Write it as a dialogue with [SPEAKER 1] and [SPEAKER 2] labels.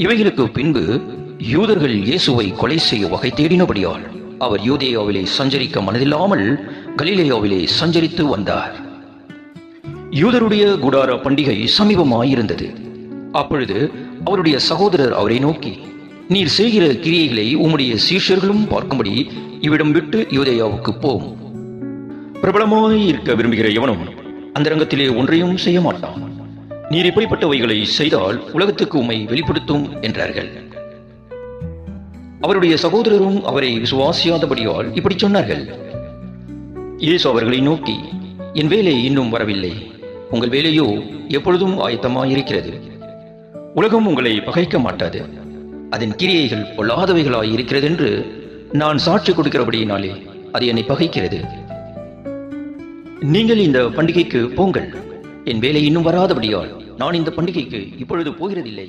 [SPEAKER 1] இவைகளுக்கு பின்பு யூதர்கள் இயேசுவை கொலை செய்ய வகை தேடினபடியால் அவர் யூதேயாவிலே சஞ்சரிக்க மனதில்லாமல் கலிலேயாவிலே சஞ்சரித்து வந்தார். யூதருடைய கூடார பண்டிகை சமீபமாயிருந்தது. அப்பொழுது அவருடைய சகோதரர் அவரை நோக்கி, நீர் செய்கிற கிரியைகளை உம்முடைய சீஷர்களும் பார்க்கும்படி இவ்விடம் விட்டு யூதேயாவுக்கு போம். பிரபலமாய் இருக்க விரும்புகிற எவனும் அந்தரங்கத்திலே ஒன்றையும் செய்ய மாட்டான். நீர் இப்படிப்பட்டவைகளை செய்தால் உலகத்துக்கு உம்மை வெளிப்படுத்தும் என்றார்கள். அவருடைய சகோதரரும் அவரை விசுவாசியாதபடியால் இப்படி சொன்னார்கள். இயேசு அவர்களை நோக்கி, என் வேலை இன்னும் வரவில்லை, உங்கள் வேலையோ எப்பொழுதும் ஆயத்தமாயிருக்கிறது. உலகம் உங்களை பகைக்க மாட்டாது. அதன் கிரியைகள் பொல்லாதவைகளாய் இருக்கிறது என்று நான் சாட்சி கொடுக்கிறபடியினாலே அது என்னை பகைக்கிறது. நீங்கள் இந்த பண்டிகைக்கு போங்கள். என் வேலை இன்னும் வராதபடியால் நான் இந்த பண்டிகைக்கு இப்பொழுது போகிறதில்லை.